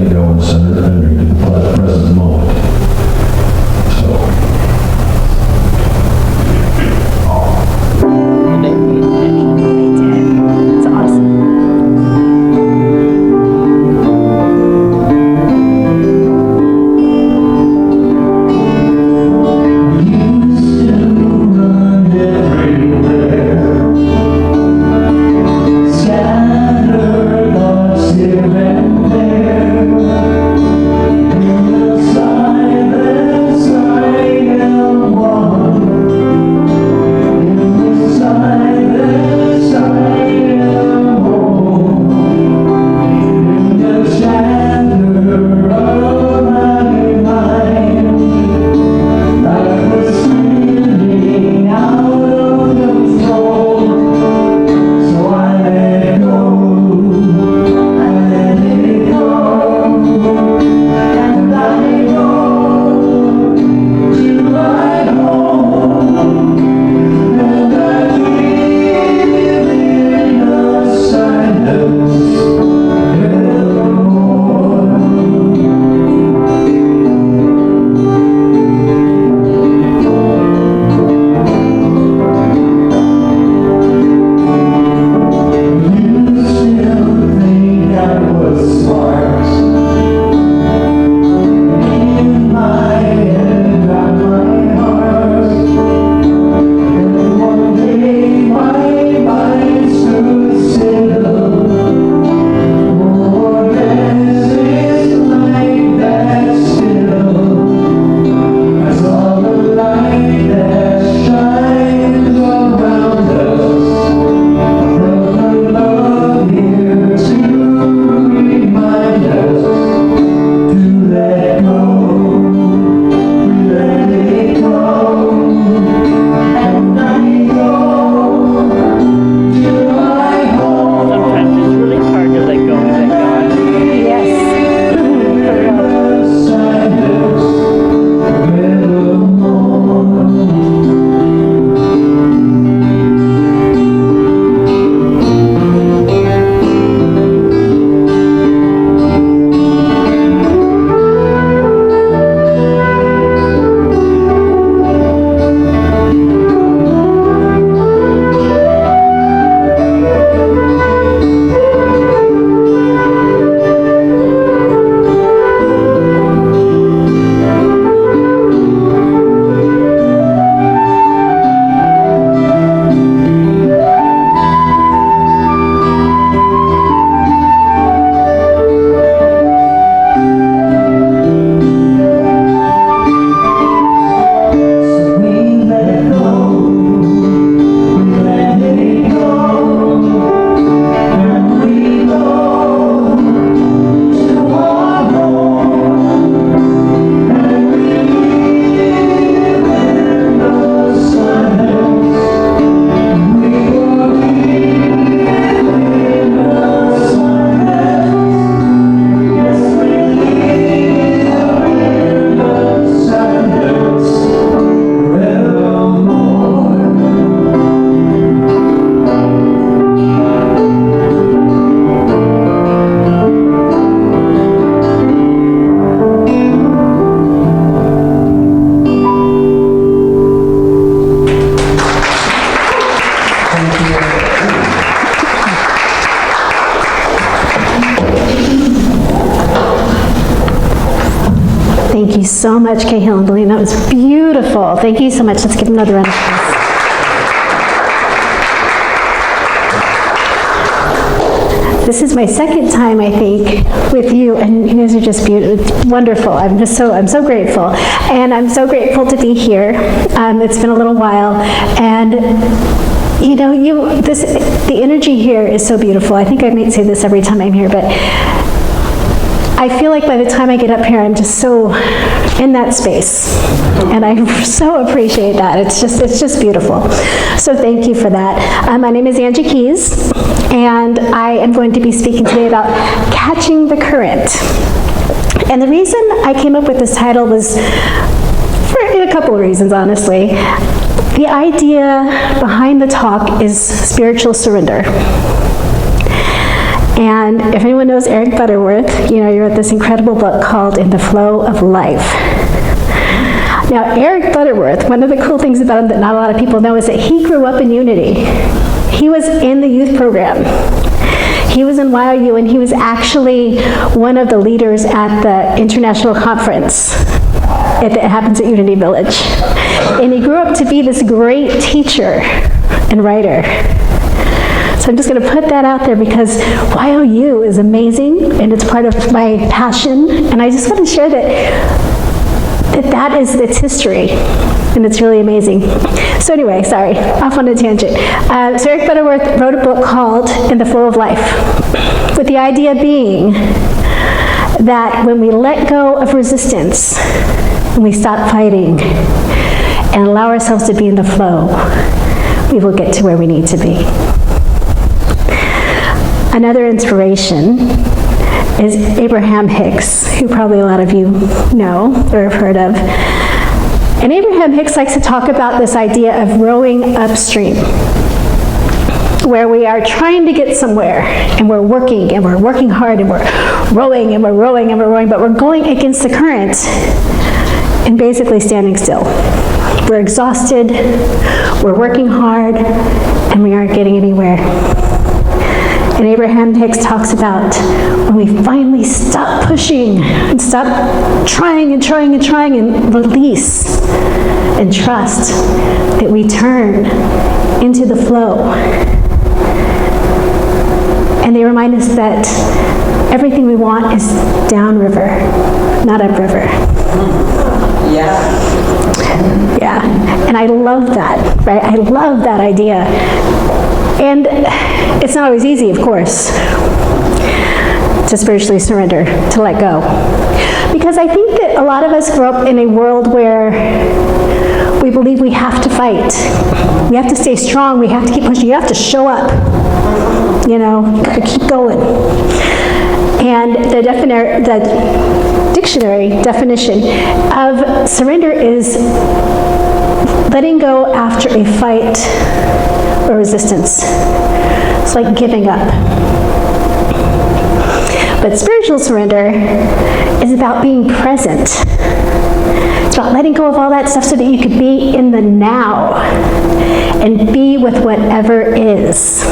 letting it go and surrendering to the present moment. So. It's awesome. Thank you so much, Cahill and Deline. That was beautiful. Thank you so much. Let's give another round of applause. This is my second time, I think, with you, and you guys are just beautiful. It's wonderful. I'm so grateful, and I'm so grateful to be here. It's been a little while, and you know, the energy here is so beautiful. I think I might say this every time I'm here, but I feel like by the time I get up here, I'm just so in that space, and I so appreciate that. It's just beautiful. So thank you for that. My name is Angie Keys, and I am going to be speaking today about catching the current. And the reason I came up with this title was for a couple of reasons, honestly. The idea behind the talk is spiritual surrender. And if anyone knows Eric Butterworth, you know, he wrote this incredible book called In the Flow of Life. Now, Eric Butterworth, one of the cool things about him that not a lot of people know is that he grew up in Unity. He was in the youth program. He was in YOU, and he was actually one of the leaders at the international conference that happens at Unity Village. And he grew up to be this great teacher and writer. So I'm just going to put that out there because YOU is amazing, and it's part of my passion. And I just want to share that is its history, and it's really amazing. So anyway, sorry, off on a tangent. So Eric Butterworth wrote a book called In the Flow of Life, with the idea being that when we let go of resistance, and we stop fighting, and allow ourselves to be in the flow, we will get to where we need to be. Another inspiration is Abraham Hicks, who probably a lot of you know or have heard of. And Abraham Hicks likes to talk about this idea of rowing upstream, where we are trying to get somewhere, and we're working hard, and we're rowing, and we're rowing, and we're rowing, but we're going against the current and basically standing still. We're exhausted, we're working hard, and we aren't getting anywhere. And Abraham Hicks talks about when we finally stop pushing and stop trying and trying and trying and release and trust that we turn into the flow. And they remind us that everything we want is downriver, not upriver. Yeah. Yeah, and I love that, right? I love that idea. And it's not always easy, of course, to spiritually surrender, to let go. Because I think that a lot of us grow up in a world where we believe we have to fight. We have to stay strong, we have to keep pushing, you have to show up. You know, you gotta keep going. And the dictionary definition of surrender is letting go after a fight or resistance. It's like giving up. But spiritual surrender is about being present. It's about letting go of all that stuff so that you could be in the now and be with whatever is.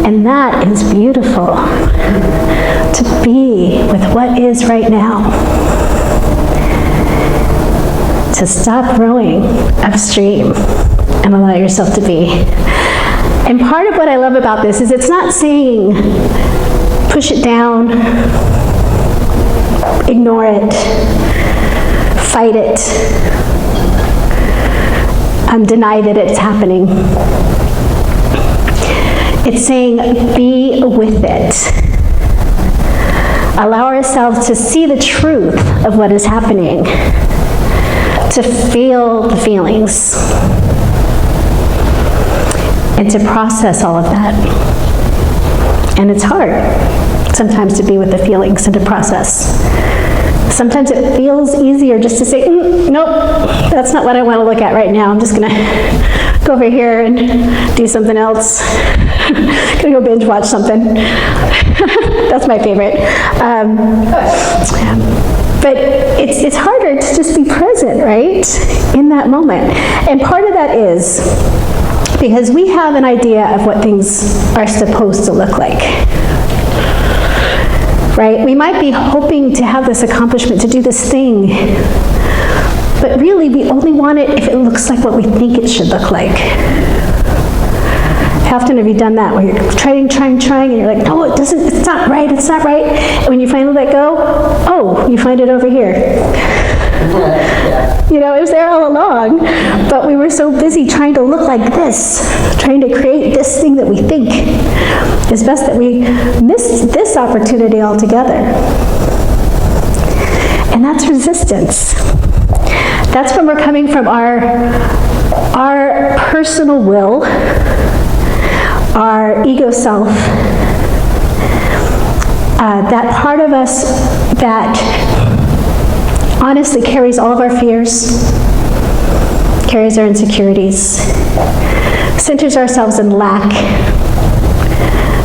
And that is beautiful, to be with what is right now. To stop rowing upstream and allow yourself to be. And part of what I love about this is it's not saying push it down, ignore it, fight it, deny that it's happening. It's saying be with it. Allow ourselves to see the truth of what is happening, to feel the feelings, and to process all of that. And it's hard sometimes to be with the feelings and to process. Sometimes it feels easier just to say, nope, that's not what I want to look at right now. I'm just going to go over here and do something else. Gonna go binge watch something. That's my favorite. But it's harder to just be present, right, in that moment. And part of that is because we have an idea of what things are supposed to look like. Right? We might be hoping to have this accomplishment, to do this thing, but really we only want it if it looks like what we think it should look like. How often have you done that, where you're trying, and you're like, no, it doesn't, it's not right. And when you finally let go, oh, you find it over here. You know, it was there all along, but we were so busy trying to look like this, trying to create this thing that we think is best, that we missed this opportunity altogether. And that's resistance. That's when we're coming from our personal will, our ego self, that part of us that honestly carries all of our fears, carries our insecurities, centers ourselves in lack,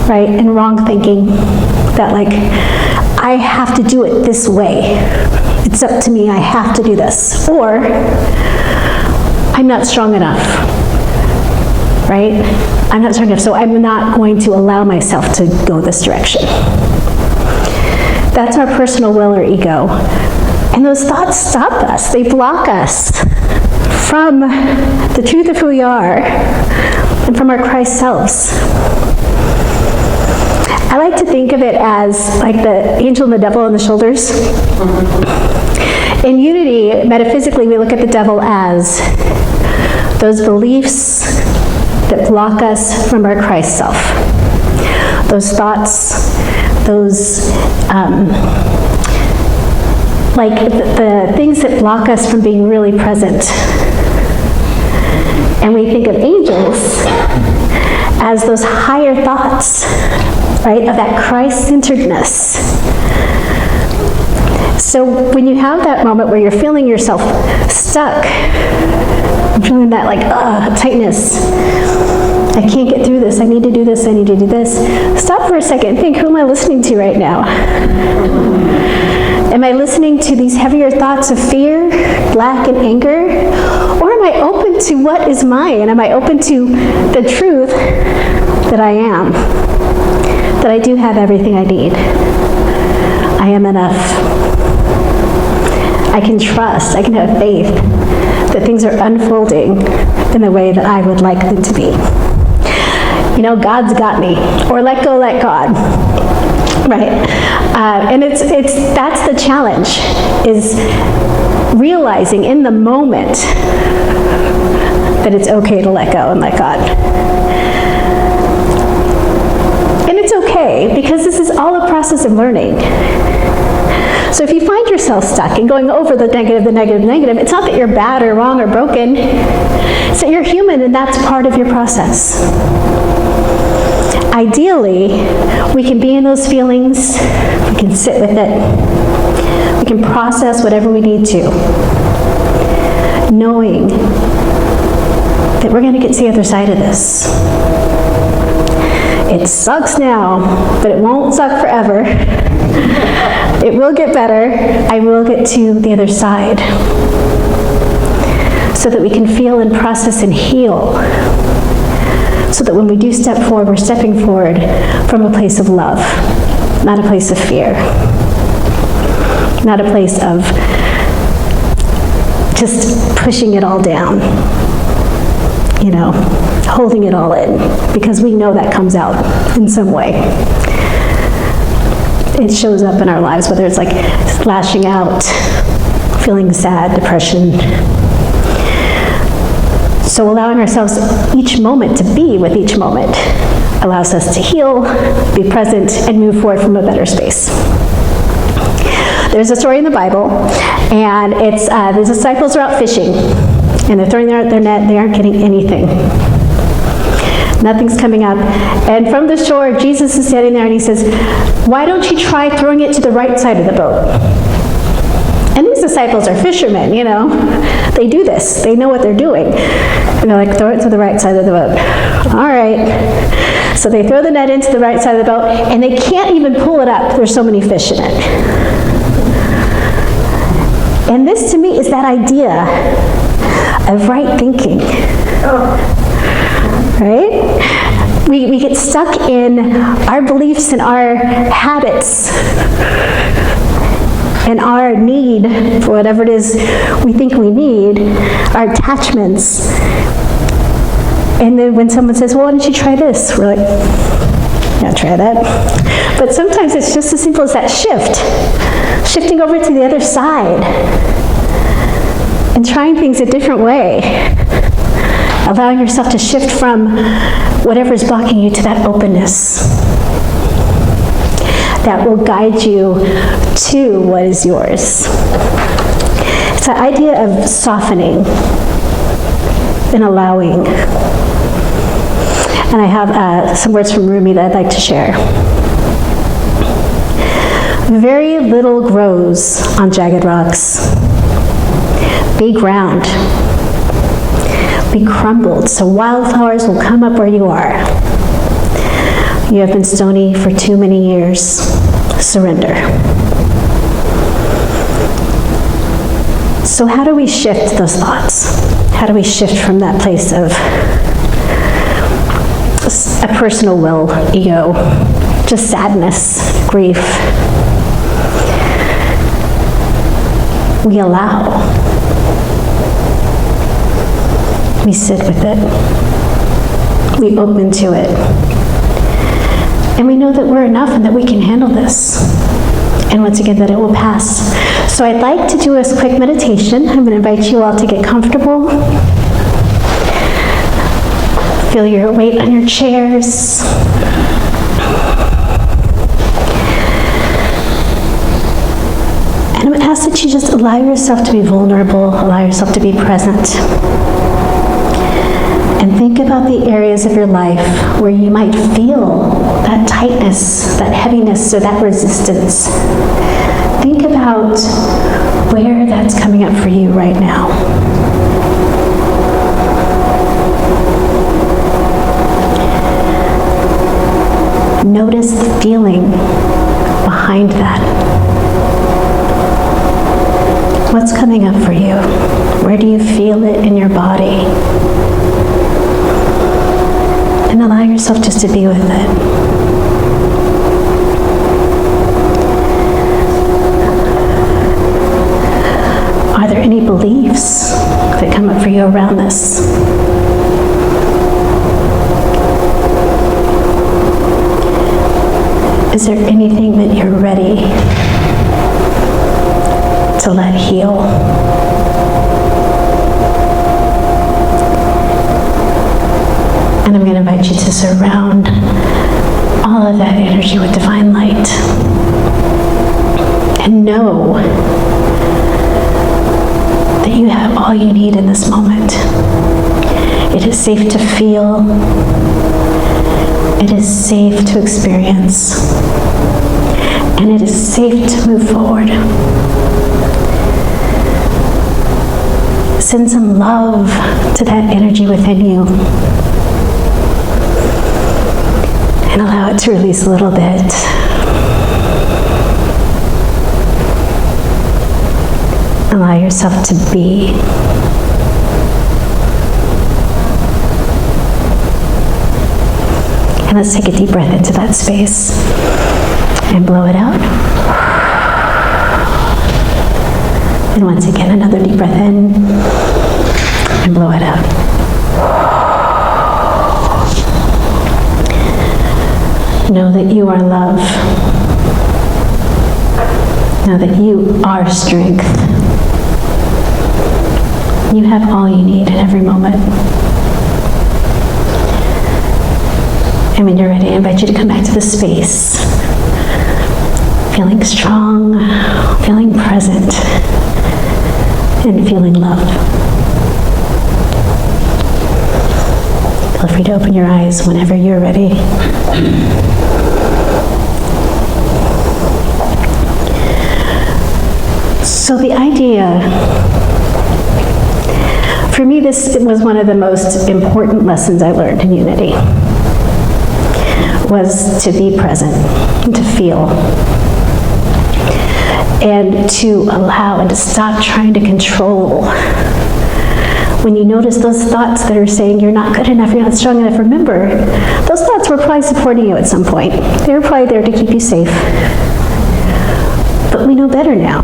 right? And wrong thinking that like, I have to do it this way. It's up to me, I have to do this. Or, I'm not strong enough, right? I'm not strong enough, so I'm not going to allow myself to go this direction. That's our personal will or ego. And those thoughts stop us, they block us from the truth of who we are and from our Christ selves. I like to think of it as like the angel and the devil on the shoulders. In Unity, metaphysically, we look at the devil as those beliefs that block us from our Christ self. Those thoughts, those, like the things that block us from being really present. And we think of angels as those higher thoughts, right, of that Christ-centeredness. So when you have that moment where you're feeling yourself stuck, feeling that like, tightness, I can't get through this, I need to do this, I need to do this, stop for a second and think, who am I listening to right now? Am I listening to these heavier thoughts of fear, lack, and anger? Or am I open to what is mine? Am I open to the truth that I am? That I do have everything I need. I am enough. I can trust, I can have faith that things are unfolding in the way that I would like them to be. You know, God's got me. Or let go, let God. Right. And that's the challenge, is realizing in the moment that it's okay to let go and let God. And it's okay, because this is all a process of learning. So if you find yourself stuck and going over the negative, it's not that you're bad or wrong or broken. It's that you're human, and that's part of your process. Ideally, we can be in those feelings, we can sit with it, we can process whatever we need to, knowing that we're going to get to the other side of this. It sucks now, but it won't suck forever. It will get better. I will get to the other side, so that we can feel and process and heal. So that when we do step forward, we're stepping forward from a place of love, not a place of fear, not a place of just pushing it all down, you know, holding it all in, because we know that comes out in some way. It shows up in our lives, whether it's like lashing out, feeling sad, depression. So allowing ourselves each moment to be with each moment allows us to heal, be present, and move forward from a better space. There's a story in the Bible, and it's the disciples are out fishing, and they're throwing their net, they aren't getting anything. Nothing's coming up. And from the shore, Jesus is standing there and he says, "Why don't you try throwing it to the right side of the boat?" And these disciples are fishermen, you know. They do this. They know what they're doing. And they're like, throw it to the right side of the boat. All right. So they throw the net into the right side of the boat, and they can't even pull it up. There's so many fish in it. And this, to me, is that idea of right thinking. Right? We get stuck in our beliefs and our habits and our need for whatever it is we think we need, our attachments. And then when someone says, well, why don't you try this? We're like, yeah, try that. But sometimes it's just as simple as that shift. Shifting over to the other side and trying things a different way. Allowing yourself to shift from whatever is blocking you to that openness that will guide you to what is yours. It's the idea of softening and allowing. And I have some words from Rumi that I'd like to share. Very little grows on jagged rocks. Be ground. Be crumbled, so wildflowers will come up where you are. You have been stony for too many years. Surrender. So how do we shift those thoughts? How do we shift from that place of a personal will, ego, just sadness, grief? We allow. We sit with it. We open to it. And we know that we're enough and that we can handle this. And once again, that it will pass. So I'd like to do a quick meditation. I'm going to invite you all to get comfortable. Feel your weight on your chairs. And I'm going to ask that you just allow yourself to be vulnerable, allow yourself to be present. And think about the areas of your life where you might feel that tightness, that heaviness, or that resistance. Think about where that's coming up for you right now. Notice the feeling behind that. What's coming up for you? Where do you feel it in your body? And allow yourself just to be with it. Are there any beliefs that come up for you around this? Is there anything that you're ready to let heal? And I'm going to invite you to surround all of that energy with divine light. And know that you have all you need in this moment. It is safe to feel. It is safe to experience. And it is safe to move forward. Send some love to that energy within you. And allow it to release a little bit. Allow yourself to be. And let's take a deep breath into that space and blow it out. And once again, another deep breath in and blow it out. Know that you are love. Know that you are strength. You have all you need in every moment. And when you're ready, I invite you to come back to the space. Feeling strong, feeling present, and feeling loved. Feel free to open your eyes whenever you're ready. So the idea, for me, this was one of the most important lessons I learned in Unity, was to be present, and to feel, and to allow, and to stop trying to control. When you notice those thoughts that are saying you're not good enough, you're not strong enough, remember, those thoughts were probably supporting you at some point. They were probably there to keep you safe. But we know better now.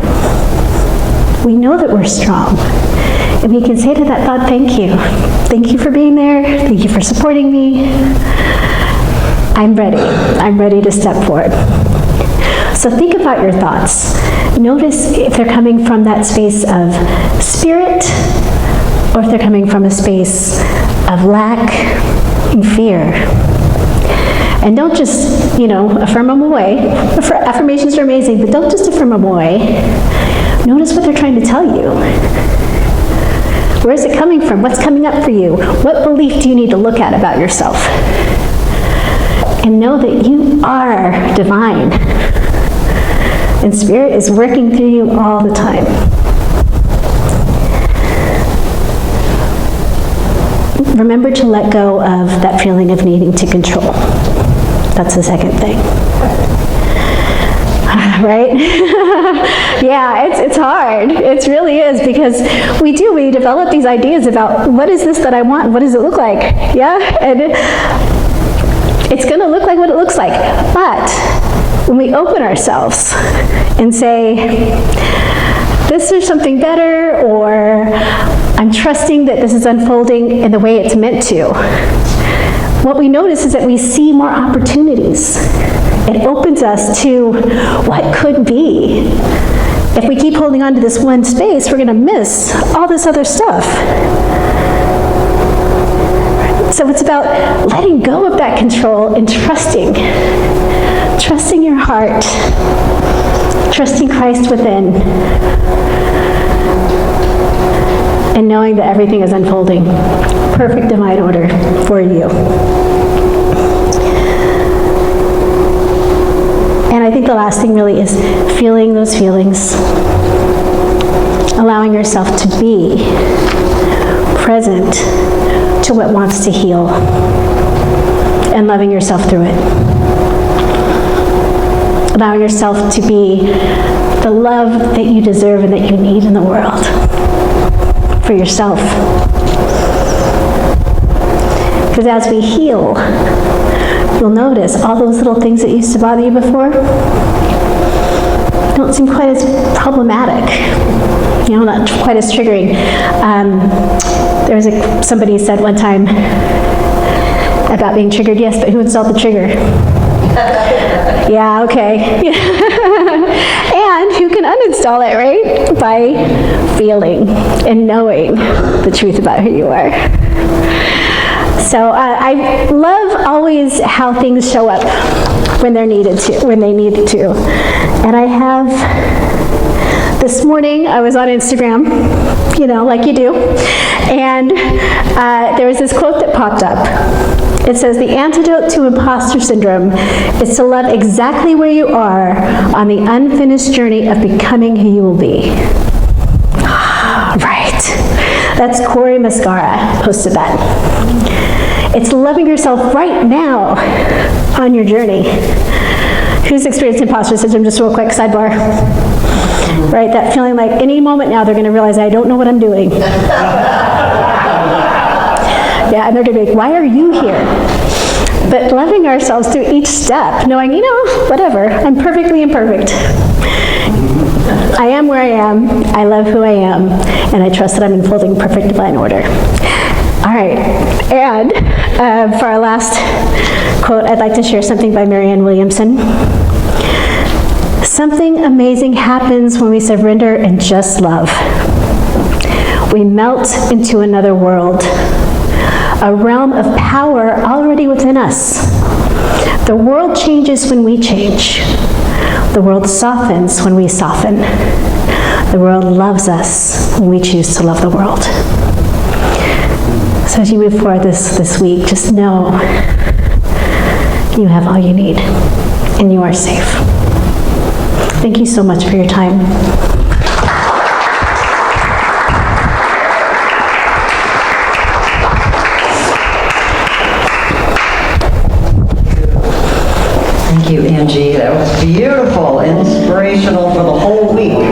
We know that we're strong. And we can say to that thought, thank you. Thank you for being there. Thank you for supporting me. I'm ready. I'm ready to step forward. So think about your thoughts. Notice if they're coming from that space of spirit, or if they're coming from a space of lack and fear. And don't just, affirm them away. Affirmations are amazing, but don't just affirm them away. Notice what they're trying to tell you. Where is it coming from? What's coming up for you? What belief do you need to look at about yourself? And know that you are divine. And Spirit is working through you all the time. Remember to let go of that feeling of needing to control. That's the second thing. Right? Yeah, it's hard. It really is, because we develop these ideas about what is this that I want? What does it look like? Yeah? And it's going to look like what it looks like. But when we open ourselves and say, this is something better, or I'm trusting that this is unfolding in the way it's meant to, what we notice is that we see more opportunities. It opens us to what could be. If we keep holding on to this one space, we're going to miss all this other stuff. So it's about letting go of that control and trusting your heart, trusting Christ within, and knowing that everything is unfolding. Perfect divine order for you. And I think the last thing really is feeling those feelings, allowing yourself to be present to what wants to heal, and loving yourself through it. Allowing yourself to be the love that you deserve and that you need in the world for yourself. Because as we heal, you'll notice all those little things that used to bother you before don't seem quite as problematic, not quite as triggering. There was somebody said one time about being triggered, yes, but who installed the trigger? Yeah, okay. And who can uninstall it, right? By feeling and knowing the truth about who you are. So I love always how things show up when they need to. And I have, this morning I was on Instagram, like you do, and there was this quote that popped up. It says, "The antidote to imposter syndrome is to love exactly where you are on the unfinished journey of becoming who you will be." Right. That's Corey Mascara posted that. It's loving yourself right now on your journey. Who's experienced imposter syndrome? Just real quick sidebar. Right, that feeling like any moment now they're going to realize I don't know what I'm doing. Yeah, and they're going to be like, why are you here? But loving ourselves through each step, knowing, whatever, I'm perfectly imperfect. I am where I am, I love who I am, and I trust that I'm unfolding perfect divine order. All right, and for our last quote, I'd like to share something by Marianne Williamson. "Something amazing happens when we surrender and just love. We melt into another world, a realm of power already within us. The world changes when we change. The world softens when we soften. The world loves us when we choose to love the world." So as you move forward this week, just know you have all you need and you are safe. Thank you so much for your time. Thank you, Angie. That was beautiful, inspirational for the whole week.